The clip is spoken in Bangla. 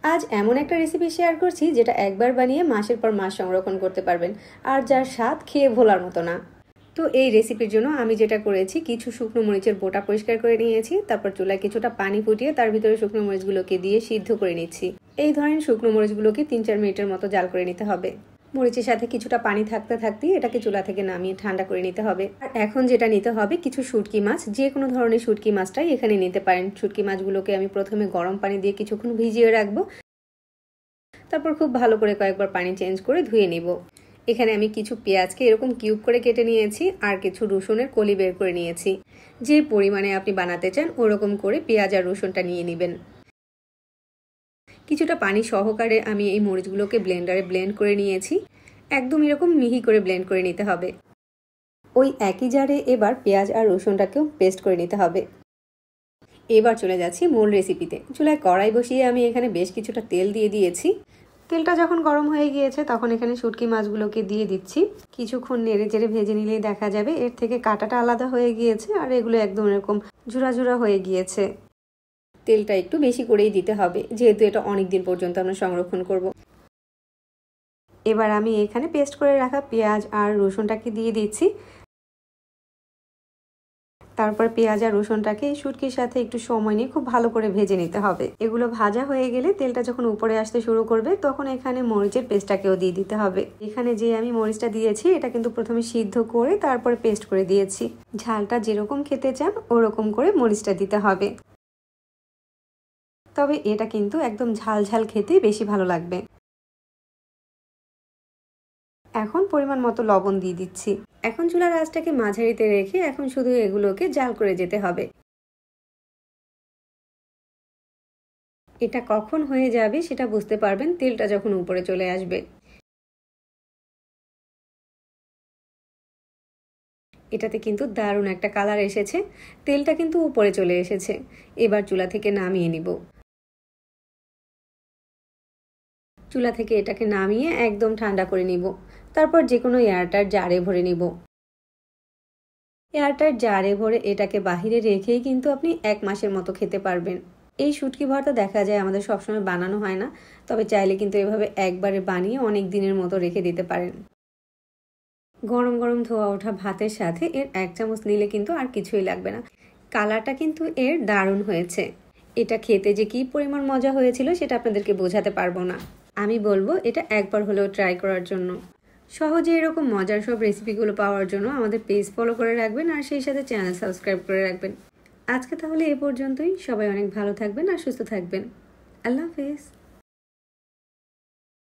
আজ এমন একটা রেসিপি শেয়ার করছি যেটা একবার বানিয়ে মাসের পর মাস সংরক্ষণ করতে পারবেন, আর যার স্বাদ খেয়ে ভোলার মতো না। তো এই রেসিপির জন্য আমি যেটা করেছি, কিছু শুকনো মরিচের বোটা পরিষ্কার করে নিয়েছি। তারপর চুলায় কিছুটা পানি ফুটিয়ে তার ভিতরে শুকনো মরিচগুলোকে দিয়ে সিদ্ধ করে নিচ্ছি। এই ধরনের শুকনো মরিচগুলোকে 3-4 মিনিটের মতো জাল করে নিতে হবে। মরিচের সাথে কিছুটা পানি থাকতে থাকতেই এটাকে চুলা থেকে নামিয়ে ঠান্ডা করে নিতে হবে। আর এখন যেটা নিতে হবে, কিছু শুটকি মাছ, যে কোনো ধরনের শুটকি মাছটাই এখানে নিতে পারেন। শুটকি মাছগুলোকে আমি প্রথমে গরম পানি দিয়ে কিছুক্ষণ ভিজিয়ে রাখবো। তারপর খুব ভালো করে কয়েকবার পানি চেঞ্জ করে ধুয়ে নিব। এখানে আমি কিছু পেঁয়াজকে এরকম কিউব করে কেটে নিয়েছি, আর কিছু রসুনের কলি বের করে নিয়েছি। যে পরিমাণে আপনি বানাতে চান ওরকম করে পেঁয়াজ আর রসুনটা নিয়ে নেবেন। কিছুটা পানি সহকারে আমি এই মরিচগুলোকে ব্লেন্ডারে ব্লেন্ড করে নিয়েছি। একদম এরকম মিহি করে ব্লেন্ড করে নিতে হবে। ওই একই জারে এবার পেঁয়াজ আর রসুনটাকেও পেস্ট করে নিতে হবে। এবার চলে যাচ্ছি মূল রেসিপিতে। চুলায় কড়াই বসিয়ে আমি এখানে বেশ কিছুটা তেল দিয়ে দিয়েছি। তেলটা যখন গরম হয়ে গিয়েছে তখন এখানে শুটকি মাছগুলোকে দিয়ে দিচ্ছি। কিছুক্ষণ নেড়ে চেড়ে ভেজে নিলেই দেখা যাবে এর থেকে কাঁটাটা আলাদা হয়ে গিয়েছে, আর এগুলো একদম এরকম ঝুরা ঝুরা হয়ে গিয়েছে। তেলটা একটু বেশি করেই দিতে হবে, যেহেতু এটা অনেক দিন পর্যন্ত আমরা সংরক্ষণ করব। এবার আমি এখানে পেস্ট করে রাখা পেঁয়াজ আর রসুনটাকে দিয়ে দিচ্ছি। তারপর পেঁয়াজ আর রসুনটাকে এই শুটকির সাথে একটু সময় নিয়ে খুব ভালো করে ভেজে নিতে হবে। এগুলো ভাজা হয়ে গেলে তেলটা যখন উপরে আসতে শুরু করবে তখন এখানে মরিচের পেস্টটাকেও দিয়ে দিতে হবে। এখানে যে আমি মরিচটা দিয়েছি এটা কিন্তু প্রথমে সিদ্ধ করে তারপরে পেস্ট করে দিয়েছি। ঝালটা যেরকম খেতে চান ওরকম করে মরিচটা দিতে হবে। তবে এটা কিন্তু একদম ঝাল ঝাল খেতেই বেশি ভালো লাগবে। এখন পরিমাণ মতো লবণ দিয়ে দিচ্ছি। এখন চুলার আঁচটাকে মাঝারিতে রেখে এখন শুধু এগুলোকে জাল করে যেতে হবে। এটা কখন হয়ে যাবে সেটা বুঝতে পারবেন তেলটা যখন উপরে চলে আসবে। এটাতে কিন্তু দারুণ একটা কালার এসেছে, তেলটা কিন্তু উপরে চলে এসেছে। এবার চুলা থেকে নামিয়ে নিব। চুলা থেকে এটাকে নামিয়ে একদম ঠান্ডা করে নিব। তারপর যে কোনো এয়ারটাইট জারে ভরে নিব। এয়ারটাইট জারে ভরে এটাকে বাহিরে রেখেই কিন্তু আপনি 1 মাসের মতো খেতে পারবেন। এই শুটকি ভর্তা দেখা যায় আমাদের সবসময় বানানো হয় না, তবে চাইলে কিন্তু এভাবে একবারে বানিয়ে অনেক দিনের মতো রেখে দিতে পারেন। গরম গরম ধোয়া ওঠা ভাতের সাথে এর 1 চামচ নিলে কিন্তু আর কিছুই লাগবে না। কালারটা কিন্তু এর দারুণ হয়েছে। এটা খেতে যে কি পরিমাণ মজা হয়েছিল সেটা আপনাদেরকে বোঝাতে পারবো না। আমি বলবো এটা একবার হলেও ট্রাই করার জন্য। সহজে এরকম মজার সব রেসিপিগুলো পাওয়ার জন্য আমাদের পেজ ফলো করে রাখবেন, আর সেই সাথে চ্যানেল সাবস্ক্রাইব করে রাখবেন। আজকে তাহলে এ পর্যন্তই। সবাই অনেক ভালো থাকবেন আর সুস্থ থাকবেন। আল্লাহ হাফেজ।